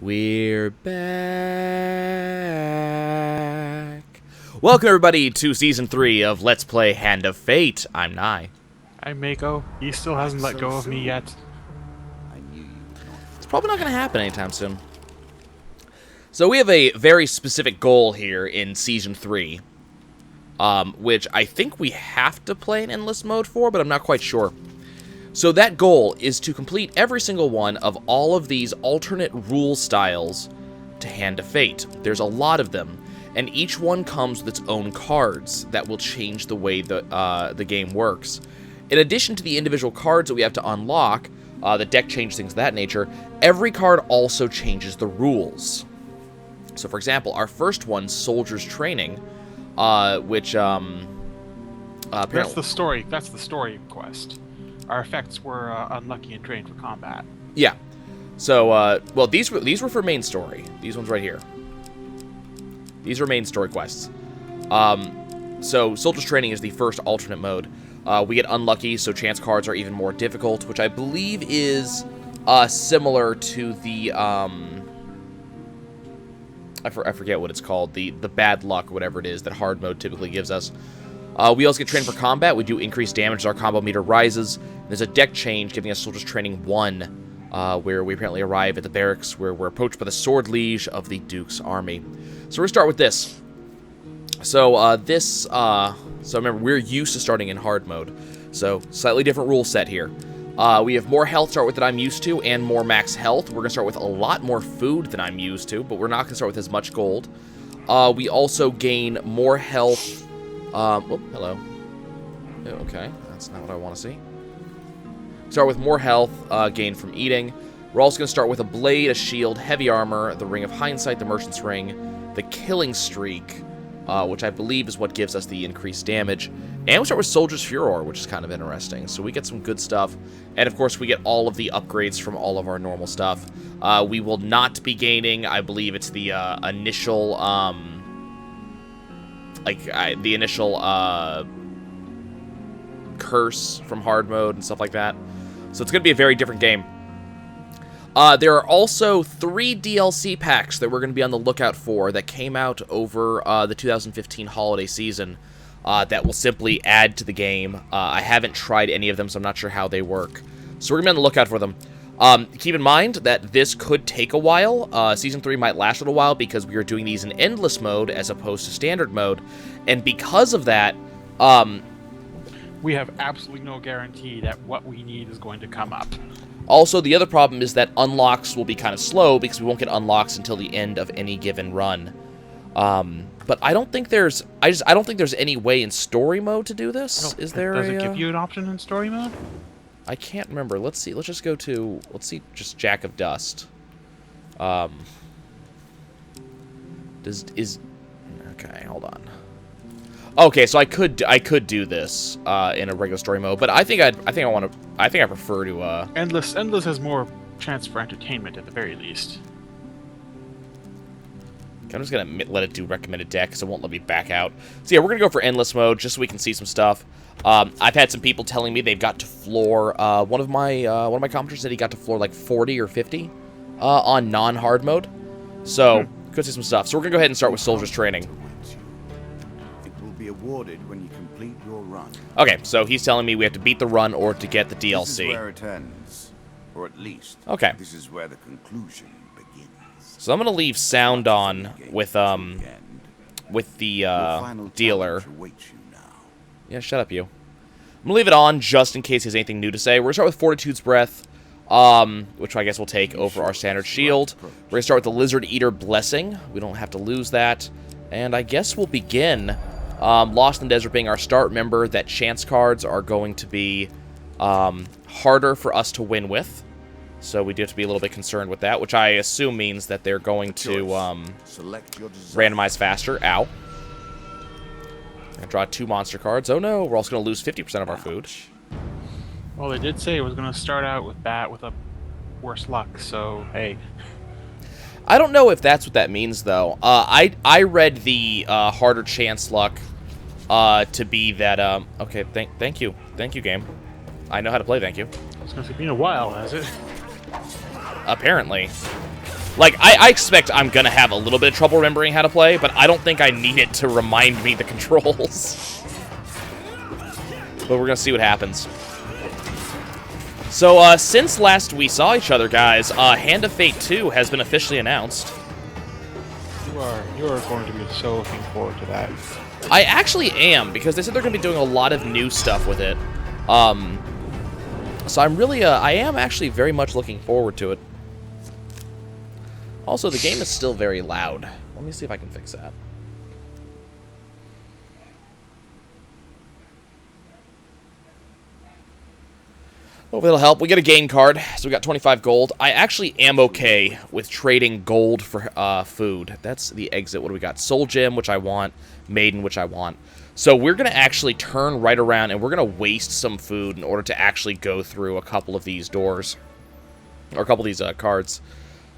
We're back. Welcome, everybody, to Season 3 of Let's Play Hand of Fate. I'm Nai. I'm Mako. He still hasn't let go of me yet. It's probably not going to happen anytime soon. So we have a very specific goal here in Season 3, which I think we have to play in Endless Mode for, but I'm not quite sure. So that goal is to complete every single one of all of these alternate rule styles to Hand of Fate. There's a lot of them, and each one comes with its own cards that will change the way the game works. In addition to the individual cards that we have to unlock, the deck changes things of that nature, every card also changes the rules. So for example, our first one, Soldier's Training, which apparently... That's the story quest. Our effects were unlucky and trained for combat. Yeah. So, well, these were for main story. These ones right here. These are main story quests. So, Soldier's Training is the first alternate mode. We get unlucky, so chance cards are even more difficult, which I believe is similar to the, I forget what it's called, the bad luck, whatever it is, that hard mode typically gives us. We also get trained for combat. We do increase damage as our combo meter rises. There's a deck change giving us Soldier's Training 1, where we apparently arrive at the barracks where we're approached by the Sword Liege of the Duke's army. So we're going to start with this. So so remember, we're used to starting in hard mode. So slightly different rule set here. We have more health to start with than I'm used to, and more max health. We're going to start with a lot more food than I'm used to, but we're not going to start with as much gold. We also gain more health. Oh, hello. Okay, that's not what I want to see. Start with more health gained from eating. We're also going to start with a blade, a shield, heavy armor, the Ring of Hindsight, the Merchant's Ring, the Killing Streak, which I believe is what gives us the increased damage. And we start with Soldier's Furor, which is kind of interesting. So we get some good stuff. And, of course, we get all of the upgrades from all of our normal stuff. We will not be gaining, I believe it's the initial... the initial curse from hard mode and stuff like that. So it's going to be a very different game. There are also 3 DLC packs that we're going to be on the lookout for that came out over the 2015 holiday season that will simply add to the game. I haven't tried any of them, so I'm not sure how they work. So we're going to be on the lookout for them. Keep in mind that this could take a while. Season 3 might last a little while because we are doing these in endless mode as opposed to standard mode. And because of that, we have absolutely no guarantee that what we need is going to come up. Also, the other problem is that unlocks will be kind of slow because we won't get unlocks until the end of any given run. But I don't think there's I don't think there's any way in story mode to do this. Is there? Does it give you an option in story mode? I can't remember. Let's see. Let's just go to... Let's see just Jack of Dust. Okay, hold on. Okay, so I could do this in a regular story mode, but I think I prefer to Endless has more chance for entertainment at the very least. I'm just gonna let it do recommended deck because it won't let me back out. So yeah, we're gonna go for endless mode just so we can see some stuff. I've had some people telling me they've got to floor. One of my commenters said he got to floor like 40 or 50 on non-hard mode. So could see some stuff. So we're gonna go ahead and start with Soldier's Training. It will be awarded when you complete your run. Okay, so he's telling me we have to beat the run or to get the DLC. This is where it ends, or at least. Okay. This is where the conclusion begins. So I'm gonna leave sound on with the dealer. Yeah, shut up, you. I'm gonna leave it on just in case he has anything new to say. We're gonna start with Fortitude's Breath, which I guess we'll take over our standard shield. We're gonna start with the Lizard Eater Blessing. We don't have to lose that. And I guess we'll begin. Lost in the Desert being our start. Remember that chance cards are going to be harder for us to win with. So we do have to be a little bit concerned with that, which I assume means that they're going to randomize faster. Ow. Draw 2 monster cards. Oh no, we're also going to lose 50% of our food. Well, they did say it was going to start out with a worse luck, so hey. I don't know if that's what that means, though. I read the harder chance luck to be that... okay, thank you. Thank you, game. I know how to play, thank you. It's going to be a while, has it? Apparently. Like, I expect I'm going to have a little bit of trouble remembering how to play, but I don't think I need it to remind me the controls. But we're going to see what happens. So, since last we saw each other, guys, Hand of Fate 2 has been officially announced. You are going to be so looking forward to that. I actually am, because they said they're going to be doing a lot of new stuff with it. So I'm really, I am actually very much looking forward to it. Also, the game is still very loud. Let me see if I can fix that. Hope it'll help. We get a gain card, so we got 25 gold. I actually am okay with trading gold for food. That's the exit. What do we got? Soul Gem, which I want. Maiden, which I want. So we're going to actually turn right around, and we're going to waste some food in order to actually go through a couple of these doors. Or a couple of these cards.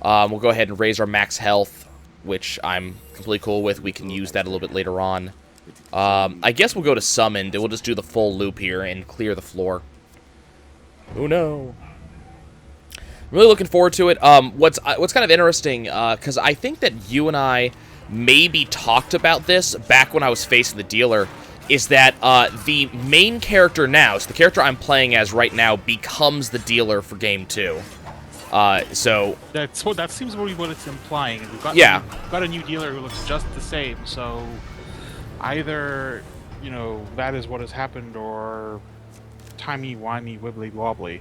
We'll go ahead and raise our max health, which I'm completely cool with. We can use that a little bit later on. I guess we'll go to Summoned, and we'll just do the full loop here and clear the floor. Oh no. I'm really looking forward to it. What's kind of interesting, because I think that you and I maybe talked about this back when I was facing the dealer, is that the main character now, so the character I'm playing as right now, becomes the dealer for Game 2. So that seems to be what it's implying. We've got got a new dealer who looks just the same. So either that is what has happened, or timey-wimey, wibbly-wobbly.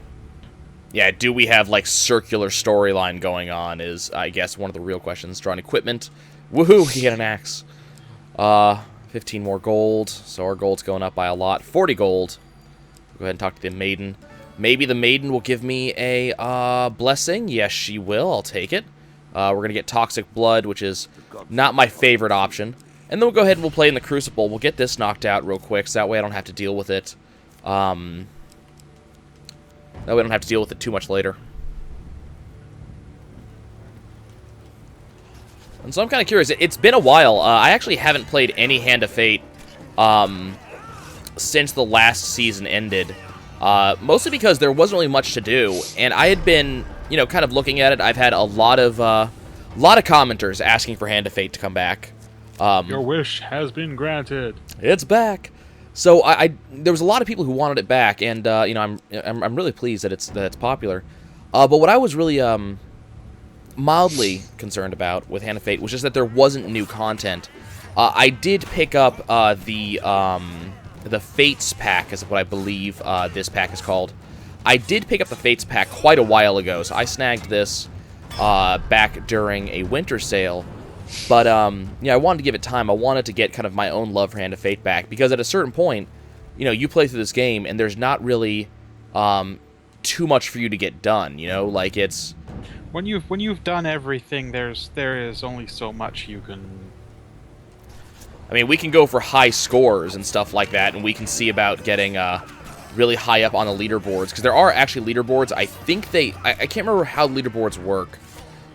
Yeah, do we have, like, circular storyline going on is, I guess, one of the real questions. Drawing equipment. Woohoo, he had an axe. 15 more gold, so our gold's going up by a lot. 40 gold. Go ahead and talk to the Maiden. Maybe the Maiden will give me a blessing. Yes, she will. I'll take it. We're going to get Toxic Blood, which is not my favorite option. And then we'll go ahead and we'll play in the Crucible. We'll get this knocked out real quick, so that way I don't have to deal with it. That way I don't have to deal with it too much later. And so I'm kind of curious. It's been a while. I actually haven't played any Hand of Fate since the last season ended. Mostly because there wasn't really much to do. And I had been, kind of looking at it. I've had a lot of commenters asking for Hand of Fate to come back. Your wish has been granted. It's back. So there was a lot of people who wanted it back, and I'm really pleased that it's popular. But what I was really mildly concerned about with Hand of Fate was just that there wasn't new content. I did pick up the Fates pack, is what I believe this pack is called. I did pick up the Fates pack quite a while ago, so I snagged this back during a winter sale. But, I wanted to give it time. I wanted to get kind of my own love for Hand of Fate back, because at a certain point, you play through this game, and there's not really too much for you to get done, Like, it's... When you've done everything, there is only so much you can... I mean, we can go for high scores and stuff like that, and we can see about getting really high up on the leaderboards, because there are actually leaderboards. I think I can't remember how leaderboards work.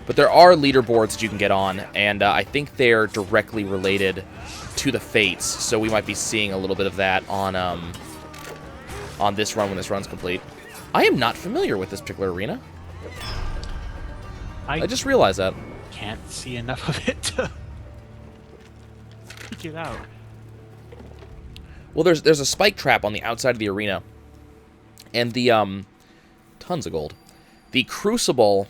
But there are leaderboards that you can get on, and I think they're directly related to the Fates, so we might be seeing a little bit of that on this run when this run's complete. I am not familiar with this particular arena. I just realized that. Can't see enough of it to get out. Well, there's a spike trap on the outside of the arena, and the tons of gold. The Crucible...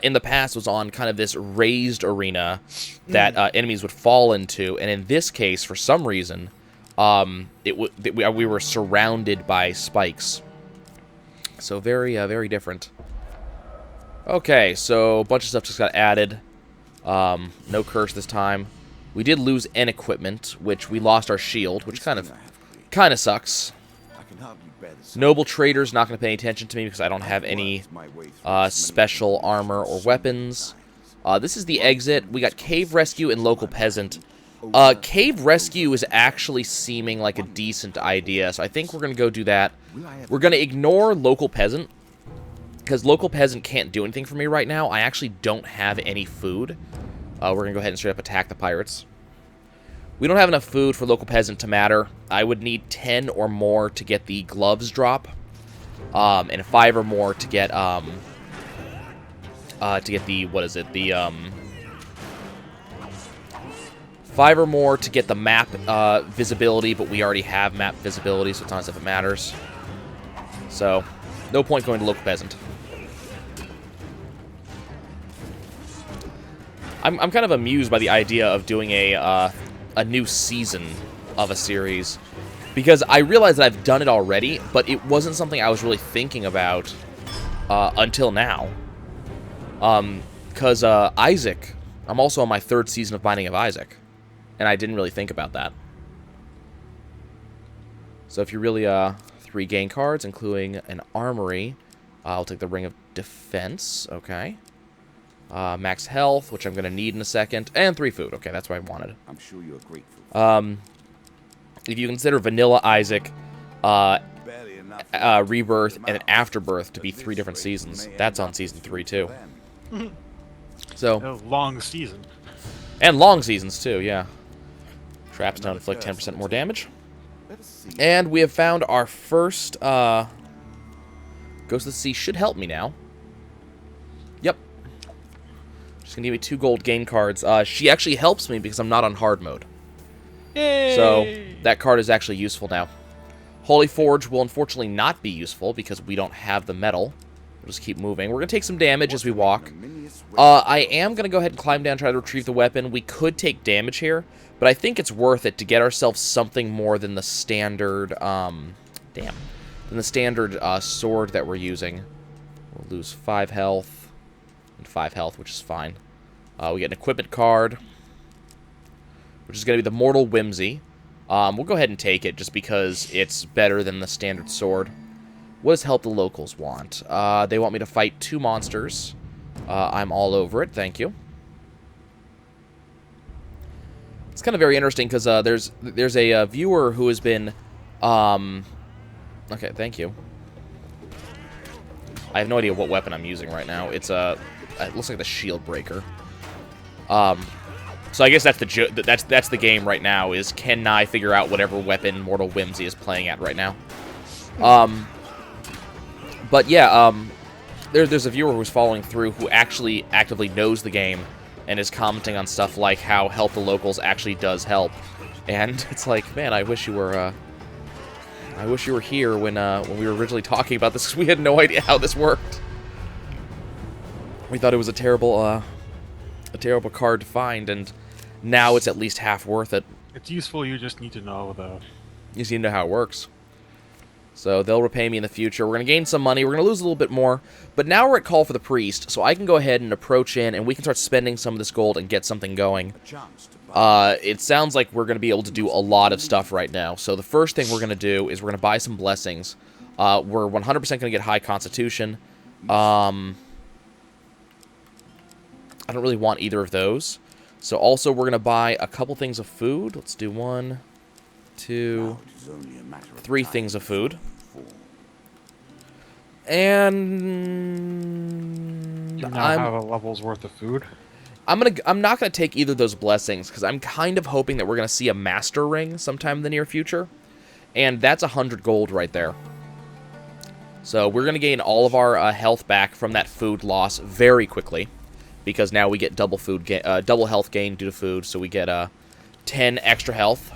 in the past was on kind of this raised arena that enemies would fall into, and in this case, for some reason, we were surrounded by spikes. So very, very different. Okay, so a bunch of stuff just got added. No curse this time. We did lose an equipment, which we lost our shield, which kind of sucks. Noble Trader's not going to pay any attention to me because I don't have any special armor or weapons. This is the exit. We got Cave Rescue and Local Peasant. Cave Rescue is actually seeming like a decent idea, so I think we're going to go do that. We're going to ignore Local Peasant, because Local Peasant can't do anything for me right now. I actually don't have any food. We're going to go ahead and straight up attack the pirates. We don't have enough food for Local Peasant to matter. I would need 10 or more to get the gloves drop, and 5 or more to get to get the, what is it, the, 5 or more to get the map visibility, but we already have map visibility, so it's not as if it matters. So, no point going to local peasant. I'm kind of amused by the idea of doing a new season of a series, because I realize that I've done it already, but it wasn't something I was really thinking about until now. Because Isaac, I'm also on my 3rd season of Binding of Isaac, and I didn't really think about that. So if you really 3 gain cards, including an armory, I'll take the Ring of Defense. Okay. Max health, which I'm going to need in a second, and 3 food. Okay, that's what I wanted. I'm sure you're grateful. If you consider Vanilla Isaac, Barely enough Rebirth, and an Afterbirth to be 3 different seasons, that's on Season 3 too. So, A long season. and long seasons too, yeah. Traps now inflict 10% more damage. Let us see. And we have found our first, Ghost of the Sea should help me now. Yep. She's going to give me 2 gold gain cards. She actually helps me because I'm not on hard mode. Yay! So, that card is actually useful now. Holy Forge will unfortunately not be useful because we don't have the metal. We'll just keep moving. We're going to take some damage as we walk. I am going to go ahead and climb down and try to retrieve the weapon. We could take damage here, but I think it's worth it to get ourselves something more than the standard, sword that we're using. We'll lose 5 health and 5 health, which is fine. We get an equipment card, which is going to be the Mortal Whimsy. We'll go ahead and take it just because it's better than the standard sword. What does Help the Locals want? They want me to fight 2 monsters. I'm all over it, thank you. It's kind of very interesting because there's a viewer who has been... Okay, thank you. I have no idea what weapon I'm using right now. It looks like the Shield Breaker. So I guess that's the game right now, is can I figure out whatever weapon Mortal Whimsy is playing at right now. But yeah, there's a viewer who's following through who actually actively knows the game and is commenting on stuff like how Help the Locals actually does help. And it's like, man, I wish you were here when we were originally talking about this, because we had no idea how this worked. We thought it was a terrible card to find, and now it's at least half worth it. It's useful, you just need to know, though. You just need to know how it works. So they'll repay me in the future. We're going to gain some money. We're going to lose a little bit more. But now we're at Call for the Priest, so I can go ahead and approach in, and we can start spending some of this gold and get something going. It sounds like we're going to be able to do a lot of stuff right now. So the first thing we're going to do is we're going to buy some blessings. We're 100% going to get high constitution. I don't really want either of those. So also we're going to buy a couple things of food. Let's do 1, 2, 3 things of food. And You now have a level's worth of food. I'm not gonna take either of those blessings because I'm kind of hoping that we're gonna see a master ring sometime in the near future, and that's 100 gold right there. So we're gonna gain all of our health back from that food loss very quickly, because now we get double health gain due to food. So we get 10 extra health.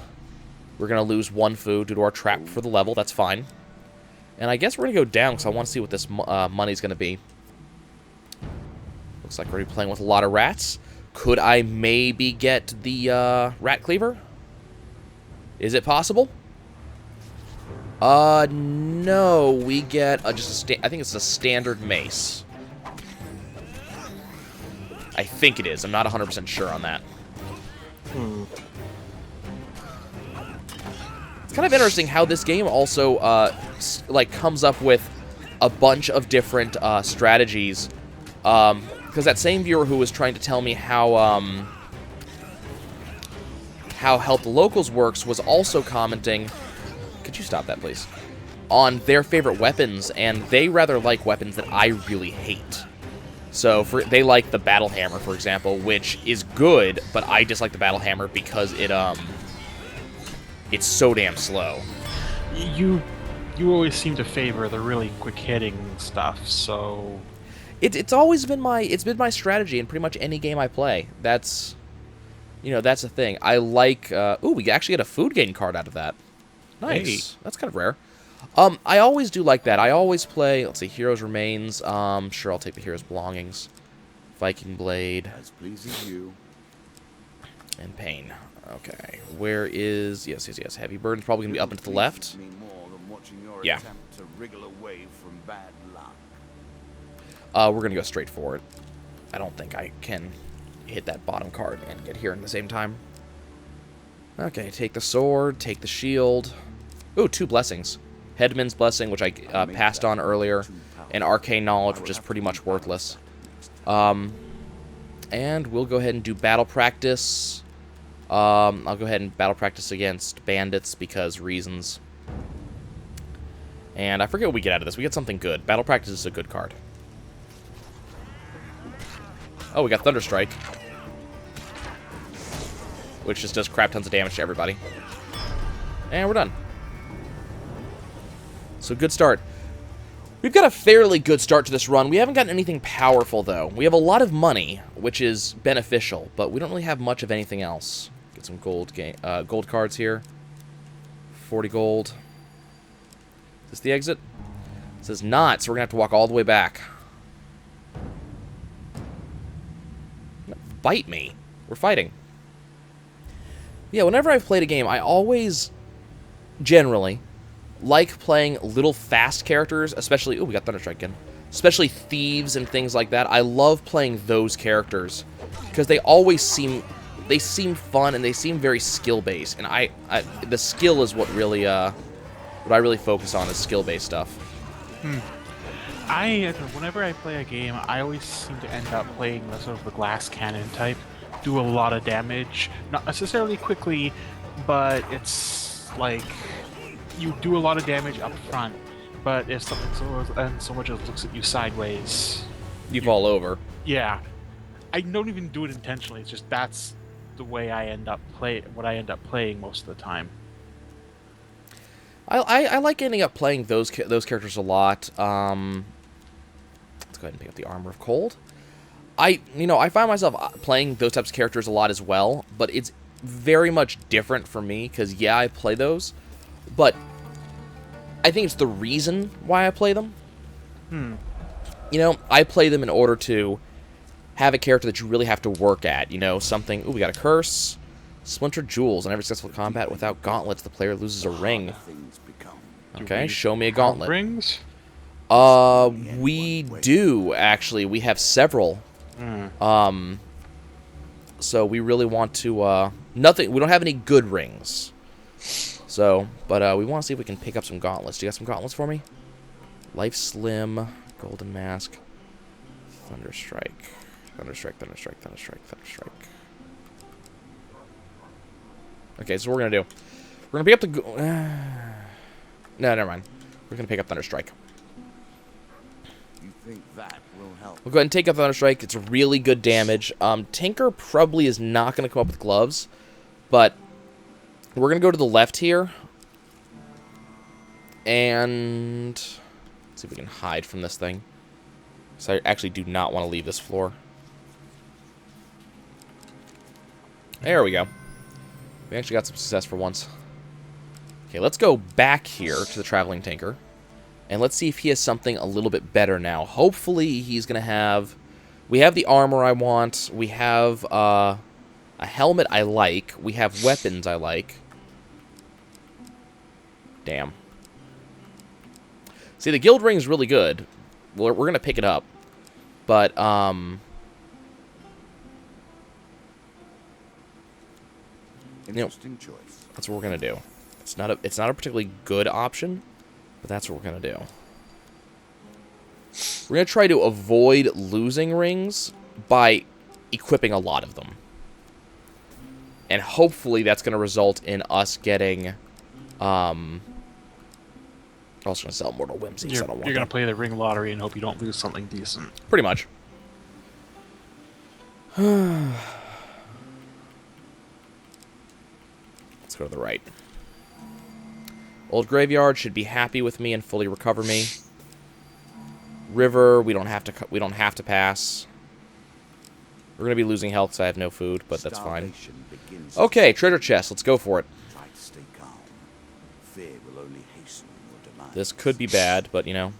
We're gonna lose 1 food due to our trap for the level. That's fine. And I guess we're gonna go down because I want to see what this money's gonna be. Looks like we're already playing with a lot of rats. Could I maybe get the rat cleaver? Is it possible? No. We get just I think it's a standard mace. I think it is. I'm not 100% sure on that. It's kind of interesting how this game also comes up with a bunch of different strategies. Because that same viewer who was trying to tell me how Help the Locals works was also commenting, could you stop that please, on their favorite weapons, and they rather like weapons that I really hate. So they like the Battle Hammer, for example, which is good, but I dislike the Battle Hammer because it's so damn slow. You always seem to favor the really quick-hitting stuff, so... It's always been my strategy in pretty much any game I play. That's, that's the thing. I like. Ooh, we actually get a food gain card out of that. Nice. Hey. That's kind of rare. I always do like that. I always play. Let's see, Heroes Remains. Sure, I'll take the Heroes Belongings. Viking Blade. As pleases you. And Pain. Okay. Where is... Yes. Heavy Burden's probably going to be up and to the left. Me more than watching your Yeah. attempt to wriggle away from bad luck. We're going to go straight for it. I don't think I can hit that bottom card and get here in the same time. Okay, take the sword, take the shield. Ooh, 2 blessings. Headman's Blessing, which I passed on earlier, and Arcane Knowledge, which is pretty much worthless. And we'll go ahead and do battle practice. I'll go ahead and battle practice against bandits because reasons. And I forget what we get out of this. We get something good. Battle practice is a good card. Oh, we got Thunderstrike, which just does crap tons of damage to everybody. And we're done. So good start. We've got a fairly good start to this run. We haven't gotten anything powerful, though. We have a lot of money, which is beneficial, but we don't really have much of anything else. Get some gold cards here. 40 gold. Is this the exit? It says not, so we're going to have to walk all the way back. Bite me. We're fighting. Yeah, whenever I've played a game, I always, generally, like playing little fast characters, especially... Ooh, we got Thunderstrike again. Especially thieves and things like that. I love playing those characters because they always seem fun and they seem very skill-based. And the skill is what I really focus on is skill-based stuff. Whenever I play a game, I always seem to end up playing the sort of the glass cannon type. Do a lot of damage, not necessarily quickly, but it's like you do a lot of damage up front, but if something so much as looks at you sideways, You fall over. Yeah, I don't even do it intentionally. It's just that's the way I end up playing most of the time. I like ending up playing those characters a lot. Let's go ahead and pick up the Armor of Cold. I find myself playing those types of characters a lot as well, but it's very much different for me because, yeah, I play those, but I think it's the reason why I play them. I play them in order to have a character that you really have to work at. Something... Ooh, we got a Curse. Splintered Jewels. In every successful combat without gauntlets, the player loses a ring. Okay, show me a gauntlet. Rings? We do, actually. We have several. So we really want to, nothing, we don't have any good rings. So, but, we want to see if we can pick up some gauntlets. Do you got some gauntlets for me? Life Slim, Golden Mask, Thunderstrike. Okay, so what we're gonna do. We're gonna pick up the... no, never mind. We're gonna pick up Thunderstrike. You think that will help? We'll go ahead and take up Thunderstrike. It's really good damage. Tinker probably is not going to come up with gloves, but we're going to go to the left here. And let's see if we can hide from this thing. So I actually do not want to leave this floor. There we go. We actually got some success for once. Okay, let's go back here to the Traveling Tinker. And let's see if he has something a little bit better now. Hopefully he's going to have... We have the armor I want. We have a helmet I like. We have weapons I like. Damn. See, the guild ring is really good. We're going to pick it up. But, Interesting choice. that's what we're going to do. It's not a particularly good option, but that's what we're going to do. We're going to try to avoid losing rings by equipping a lot of them. And hopefully that's going to result in us getting... I'm also going to sell Mortal Whimsy. You're going to play the ring lottery and hope you don't lose something decent. Pretty much. Let's go to the right. Old Graveyard should be happy with me and fully recover me. River, we don't have to pass. We're gonna be losing health because I have no food, but that's fine. Okay, treasure chest. Let's go for it. Try to stay calm. Fear will only hasten your demise. This could be bad, but you know.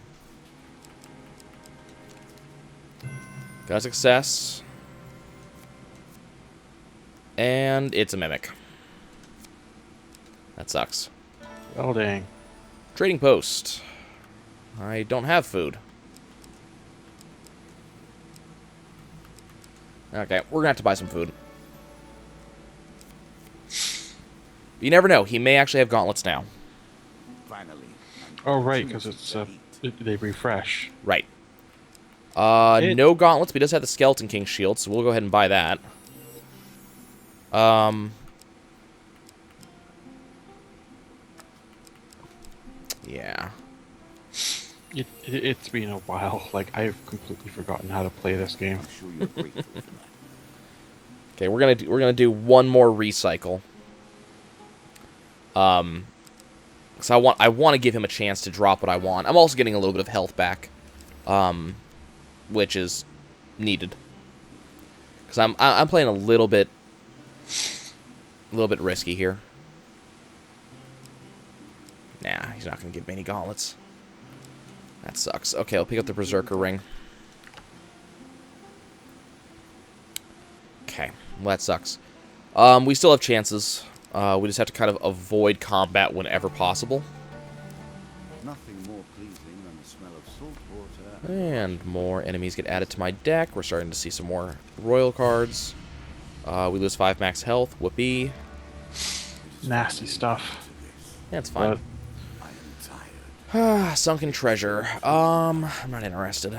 Got a success. And it's a mimic. That sucks. Oh, dang. Trading post. I don't have food. Okay, we're gonna have to buy some food. You never know. He may actually have gauntlets now. Finally. Oh, right, because it's they refresh. Right. No gauntlets, but he does have the Skeleton King shield, so we'll go ahead and buy that. Yeah. It's been a while. Like, I've completely forgotten how to play this game. I'm sure you're grateful for that. Okay, we're gonna do one more recycle. So I want to give him a chance to drop what I want. I'm also getting a little bit of health back, which is needed. Because I'm playing a little bit risky here. Nah, he's not gonna give me any gauntlets. That sucks. Okay, I'll pick up the Berserker Ring. Okay, well that sucks. We still have chances. We just have to kind of avoid combat whenever possible. Nothing more pleasing than the smell of salt water. And more enemies get added to my deck. We're starting to see some more royal cards. We lose 5 max health. Whoopee. Nasty stuff. Yeah, it's fine. I am tired. Sunken treasure. I'm not interested.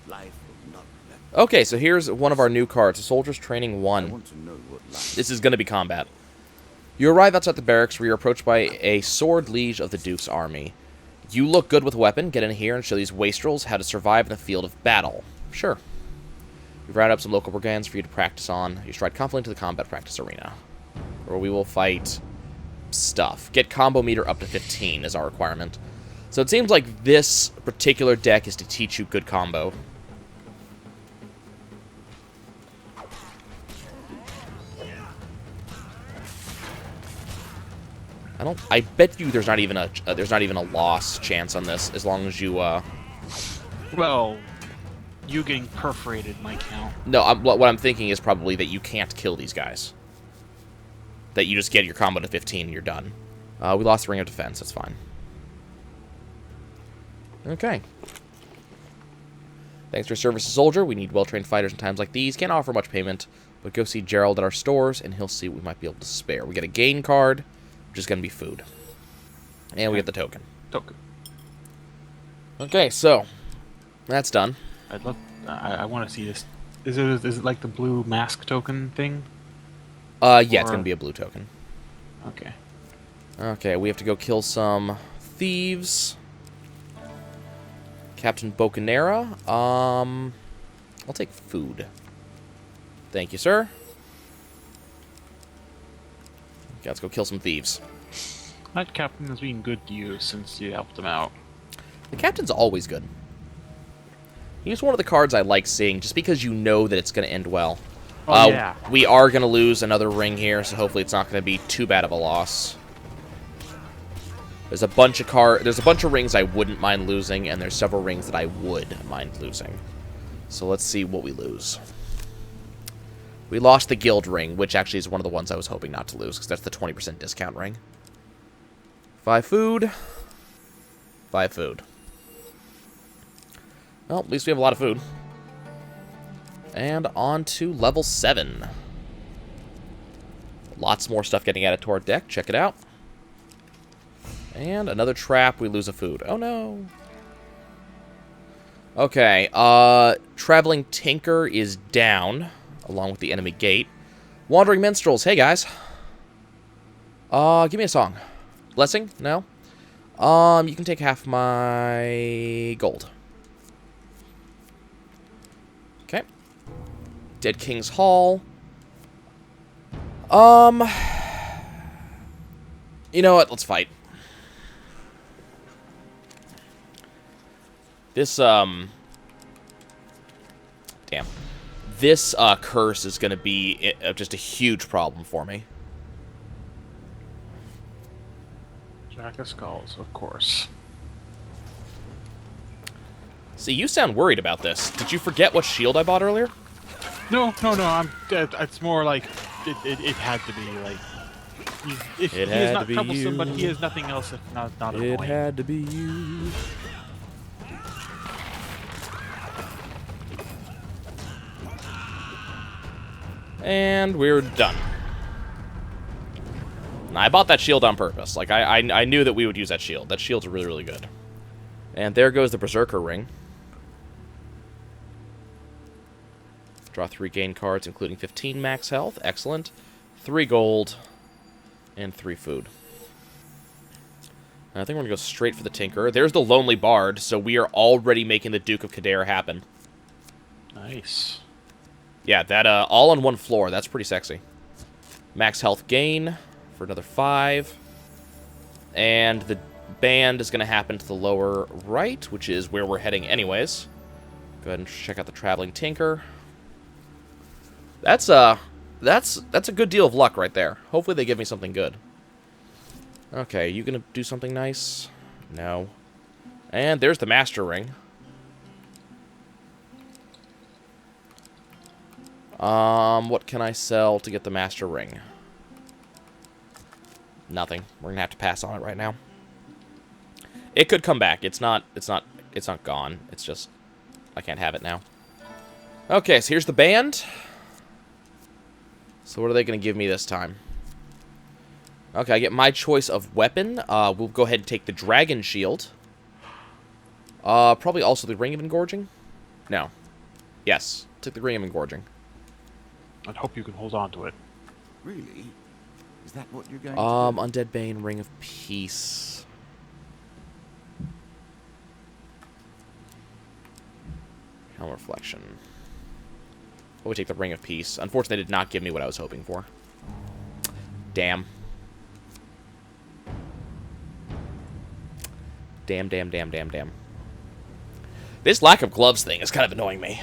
Life will not let Okay, so here's one of our new cards. Soldiers Training I 1. want to know what life This is going to be combat. You arrive outside the barracks where you're approached by a sword liege of the Duke's army. You look good with a weapon. Get in here and show these wastrels how to survive in the field of battle. Sure. We've rounded up some local brigands for you to practice on. You stride confidently to the combat practice arena, where we will fight stuff. Get combo meter up to 15 is our requirement. So it seems like this particular deck is to teach you good combo. I bet you there's not even a loss chance on this as long as you Well, you getting perforated might count. No, what I'm thinking is probably that you can't kill these guys. That you just get your combo to 15 and you're done. We lost the Ring of Defense. That's fine. Okay. Thanks for your service, soldier. We need well-trained fighters in times like these. Can't offer much payment, but go see Gerald at our stores, and he'll see what we might be able to spare. We get a gain card, which is going to be food. And we get the token. Token. Okay, so that's done. I want to see this. Is it like the blue mask token thing? Yeah, it's going to be a blue token. Okay. Okay, we have to go kill some thieves. Captain Bocanera. I'll take food. Thank you, sir. Okay, let's go kill some thieves. That captain has been good to you since you helped him out. The captain's always good. He's one of the cards I like seeing, just because you know that it's going to end well. Oh, yeah. We are going to lose another ring here, so hopefully it's not going to be too bad of a loss. There's a bunch of rings I wouldn't mind losing, and there's several rings that I would mind losing. So let's see what we lose. We lost the guild ring, which actually is one of the ones I was hoping not to lose, because that's the 20% discount ring. 5 food. 5 food. Well, at least we have a lot of food. And on to level 7. Lots more stuff getting added to our deck. Check it out. And another trap. We lose a food. Oh, no. Okay. Traveling Tinker is down, along with the enemy gate. Wandering Minstrels. Hey, guys. Give me a song. Blessing? No? You can take half my gold. Okay. Dead King's Hall. You know what? Let's fight. This, damn. This, curse is going to be just a huge problem for me. Jack of Skulls, of course. See, you sound worried about this. Did you forget what shield I bought earlier? No. It's more like it had to be like. He is not troublesome, but he is nothing else if not annoying. It had to be you. And we're done. And I bought that shield on purpose. Like, I knew that we would use that shield. That shield's really, really good. And there goes the Berserker Ring. Draw 3 gain cards, including 15 max health. Excellent. 3 gold. And 3 food. And I think we're going to go straight for the Tinker. There's the Lonely Bard, so we are already making the Duke of Kadair happen. Nice. Yeah, that all on one floor. That's pretty sexy. Max health gain for another 5. And the band is going to happen to the lower right, which is where we're heading anyways. Go ahead and check out the Traveling Tinker. That's a good deal of luck right there. Hopefully they give me something good. Okay, you gonna do something nice? No. And there's the Master Ring. What can I sell to get the Master Ring? Nothing. We're gonna have to pass on it right now. It could come back. It's not gone. It's just I can't have it now. Okay, so here's the band. So what are they going to give me this time? Okay, I get my choice of weapon. We'll go ahead and take the Dragon Shield. Probably also the Ring of Engorging? No. Yes, took the Ring of Engorging. I hope you can hold on to it. Really? Is that what you're going to do? Undead Bane, Ring of Peace. Helm Reflection. We'll take the Ring of Peace. Unfortunately, they did not give me what I was hoping for. Damn. Damn. This lack of gloves thing is kind of annoying me.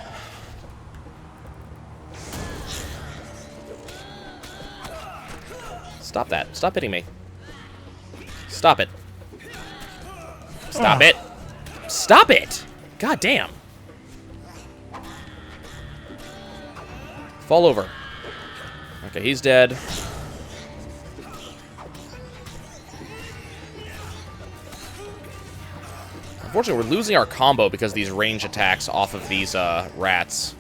Stop that. Stop hitting me. Stop it. Stop it. Stop it! God damn. Fall over. Okay, he's dead. Unfortunately, we're losing our combo because of these range attacks off of these rats.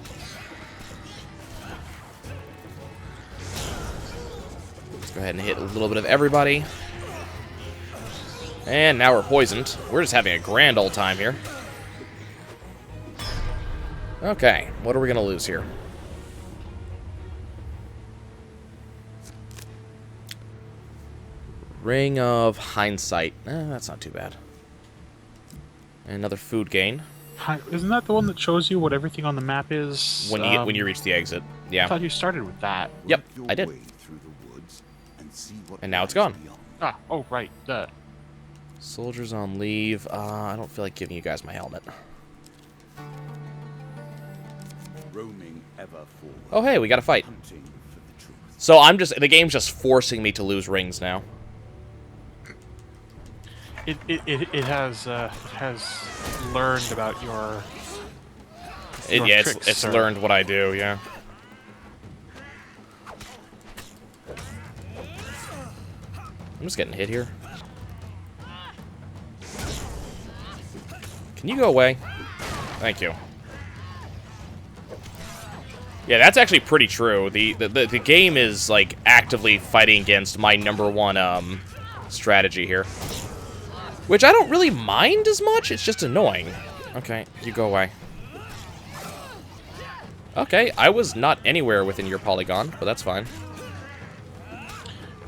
Let's go ahead and hit a little bit of everybody. And now we're poisoned. We're just having a grand old time here. Okay, what are we going to lose here? Ring of Hindsight. That's not too bad. And another food gain. Isn't that the one that shows you what everything on the map is? When you reach the exit. Yeah. I thought you started with that. Yep, I did. And now it's gone. Ah, oh, right. Soldiers on leave. I don't feel like giving you guys my helmet. Roaming ever forward, Oh, hey, we got a fight. hunting for the truth. So the game's just forcing me to lose rings now. It has learned about your Yeah, tricks, it's sir. learned what I do, yeah. I'm just getting hit here. Can you go away? Thank you. Yeah, that's actually pretty true. The game is, like, actively fighting against my #1 strategy here. Which I don't really mind as much, it's just annoying. Okay, you go away. Okay, I was not anywhere within your polygon, but that's fine.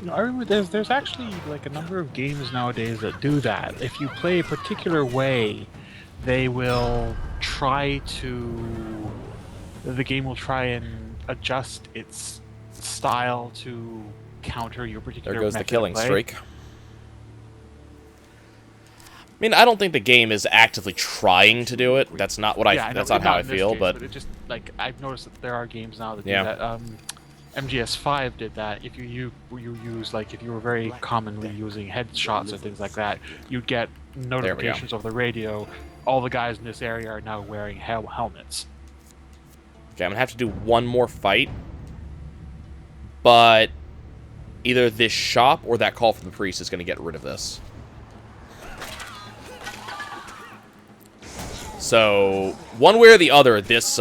You know, I remember there's actually like a number of games nowadays that do that. If you play a particular way, they will try to... The game will try and adjust its style to counter your particular There goes the method of killing play. streak. mean, I don't think the game is actively trying to do it. That's not what that's not how I feel, but it just, like, I've noticed that there are games now that do Yeah. that. MGS5 did that. If you use, like, if you were very commonly using headshots and things like that, you'd get notifications over the radio. All the guys in this area are now wearing helmets. okay, I'm gonna have to do one more fight. But either this shop or that call from the priest is gonna get rid of this. So one way or the other, this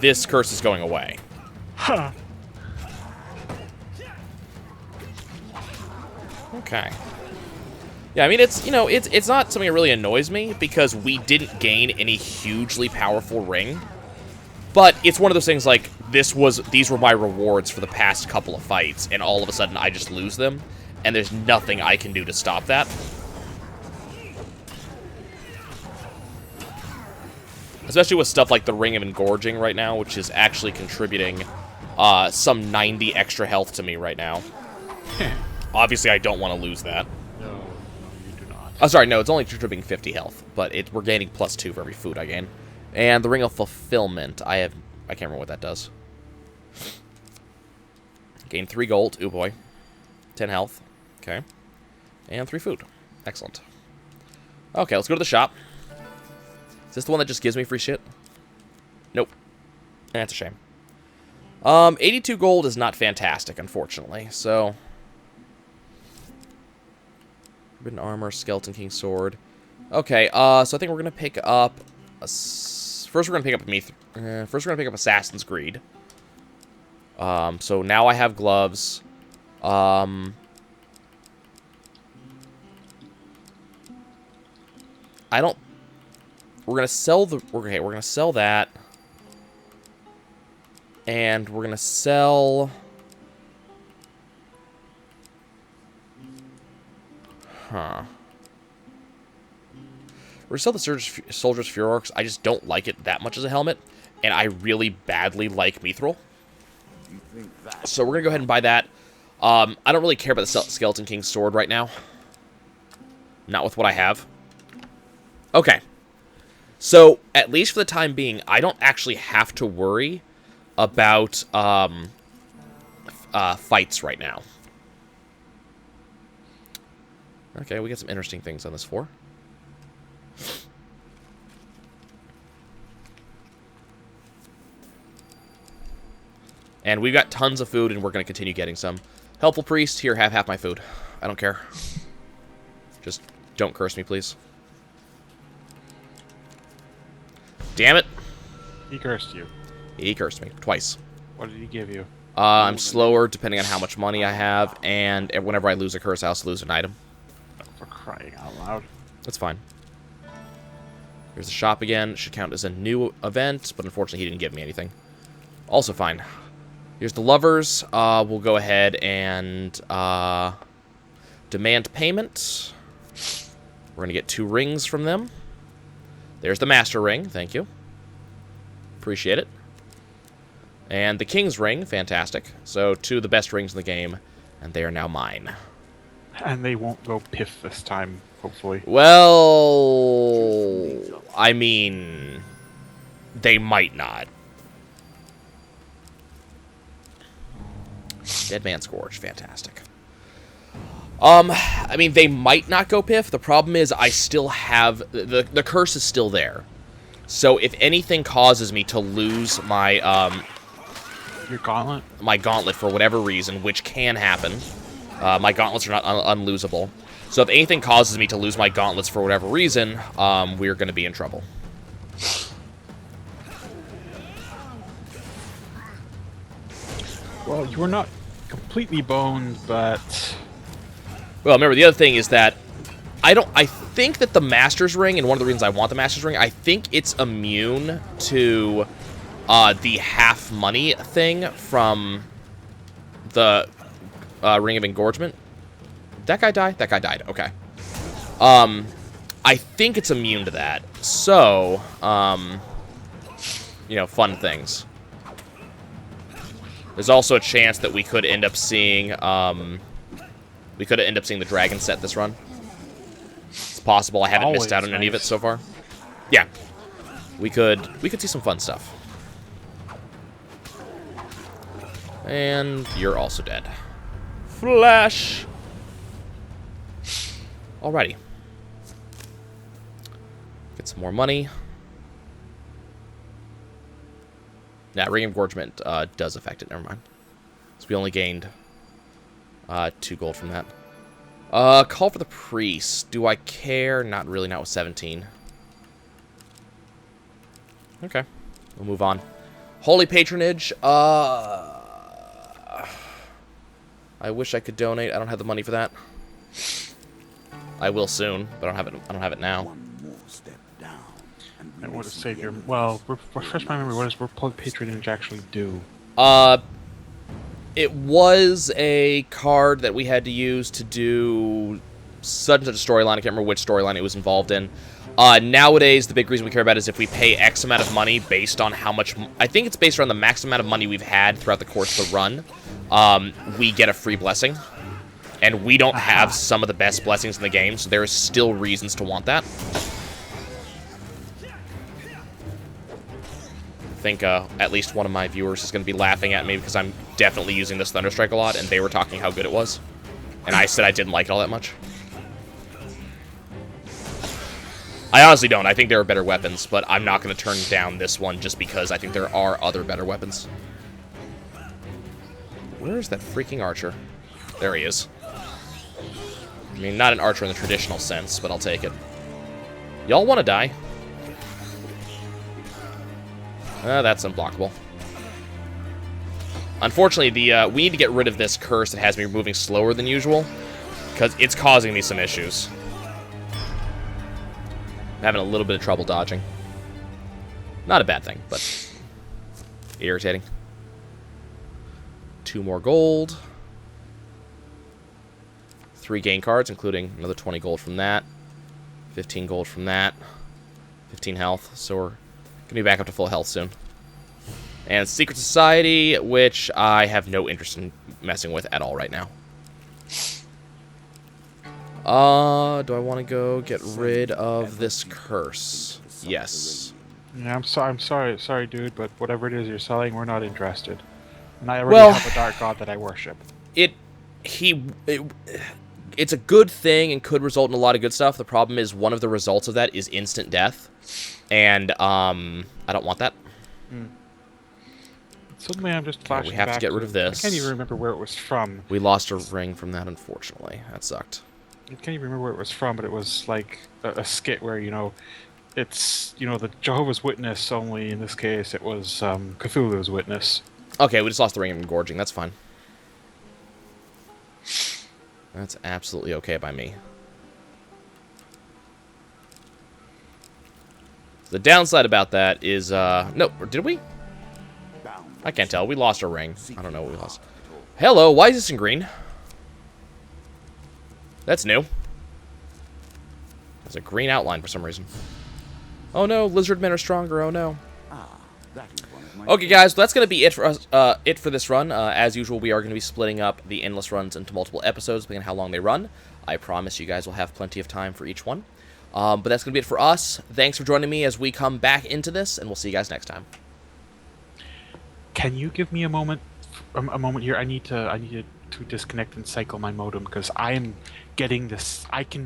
this curse is going away. Huh. Okay. Yeah, I mean, it's, you know, it's not something that really annoys me because we didn't gain any hugely powerful ring. But it's one of those things like, these were my rewards for the past couple of fights, and all of a sudden I just lose them, and there's nothing I can do to stop that. Especially with stuff like the Ring of Engorging right now, which is actually contributing some 90 extra health to me right now. Obviously, I don't want to lose that. No, you do not. Oh, sorry, no, it's only contributing 50 health, but we're gaining +2 for every food I gain. And the Ring of Fulfillment, I can't remember what that does. Gain 3 gold, ooh boy. 10 health, okay. And 3 food, excellent. Okay, let's go to the shop. Is this the one that just gives me free shit? Nope. That's a shame. 82 gold is not fantastic, unfortunately, so... Ribbon armor, Skeleton King sword. Okay, so I think we're gonna pick up... First we're gonna pick up Assassin's Greed. So now I have gloves. I don't... We're gonna sell the... Okay, we're gonna sell that. And we're gonna sell... Huh. We're gonna sell the Soldier's Furorks. I just don't like it that much as a helmet. And I really badly like Mithril. So we're gonna go ahead and buy that. I don't really care about the Skeleton King's sword right now. Not with what I have. Okay. So, at least for the time being, I don't actually have to worry about fights right now. Okay, we got some interesting things on this floor. And we've got tons of food, and we're going to continue getting some. Helpful Priest, here, have half my food. I don't care. Just don't curse me, please. Damn it. He cursed you. He cursed me. Twice. What did he give you? I'm slower depending on how much money I have, and whenever I lose a curse, I also lose an item. For crying out loud. That's fine. Here's the shop again. Should count as a new event, but unfortunately he didn't give me anything. Also fine. Here's the lovers. We'll go ahead and demand payment. We're going to get 2 rings from them. There's the Master Ring. Thank you. Appreciate it. And the King's Ring. Fantastic. So 2 of the best rings in the game, and they are now mine. And they won't go piff this time, hopefully. Well, I mean, they might not. Dead Man Scourge, fantastic. I mean, they might not go piff. The problem is I still have... The curse is still there. So if anything causes me to lose my... Your gauntlet? My gauntlet for whatever reason, which can happen. My gauntlets are not unlosable. So if anything causes me to lose my gauntlets for whatever reason, we're going to be in trouble. Well, you were not completely boned, but... Well, remember, the other thing is that I think that the Master's Ring, and one of the reasons I want the Master's Ring, I think it's immune to the half money thing from the Ring of Engorgement. Did that guy die? That guy died. Okay. I think it's immune to that. So, you know, fun things. There's also a chance that we could end up seeing, the dragon set this run. possible I haven't missed out Always on any of it nice. so far. Yeah. We could see some fun stuff. And you're also dead. Flash! Alrighty. Get some more money. Yeah, ring engorgement does affect it. Never mind. So we only gained 2 gold from that. Call for the priest. Do I care? Not really, not with 17. Okay. We'll move on. Holy patronage. I wish I could donate. I don't have the money for that. I will soon, but I don't have it now. One more step down. And what does Savior... Well, refresh my memory, what does patronage actually do? It was a card that we had to use to do such and such a storyline. I can't remember which storyline it was involved in. Nowadays, the big reason we care about is if we pay X amount of money based on how much... I think it's based around the max amount of money we've had throughout the course of the run. We get a free blessing. And we don't have some of the best blessings in the game, so there are still reasons to want that. I think at least one of my viewers is going to be laughing at me because I'm definitely using this Thunderstrike a lot, and they were talking how good it was. And I said I didn't like it all that much. I honestly don't. I think there are better weapons, but I'm not going to turn down this one just because I think there are other better weapons. Where is that freaking archer? There he is. I mean, not an archer in the traditional sense, but I'll take it. Y'all want to die? That's unblockable. Unfortunately, we need to get rid of this curse that has me moving slower than usual, because it's causing me some issues. I'm having a little bit of trouble dodging. Not a bad thing, but irritating. 2 more gold. 3 gain cards, including another 20 gold from that. 15 gold from that. 15 health, so we're gonna be back up to full health soon. And Secret Society, which I have no interest in messing with at all right now. Do I want to go get rid of this curse? Yes. Yeah, I'm sorry, dude, but whatever it is you're selling, we're not interested. And I already have a dark god that I worship. It's a good thing and could result in a lot of good stuff. The problem is one of the results of that is instant death. And, I don't want that. Suddenly I'm just flashing we have back to get rid of this. I can't even remember where it was from. We lost a ring from that, unfortunately. That sucked. I can't even remember where it was from, but it was like a skit where, you know, it's, you know, the Jehovah's Witness, only in this case it was Cthulhu's Witness. Okay, we just lost the ring of engorging. That's fine. That's absolutely okay by me. The downside about that is, no, did we? I can't tell. We lost a ring. I don't know what we lost. Hello, why is this in green? That's new. There's a green outline for some reason. Oh no, lizard men are stronger. Oh no. Okay, guys, that's going to be it for us. It for this run. As usual, we are going to be splitting up the endless runs into multiple episodes, depending on how long they run. I promise you guys will have plenty of time for each one. But that's going to be it for us. Thanks for joining me as we come back into this, and we'll see you guys next time. Can you give me a moment here? I need to disconnect and cycle my modem because I am getting this. I can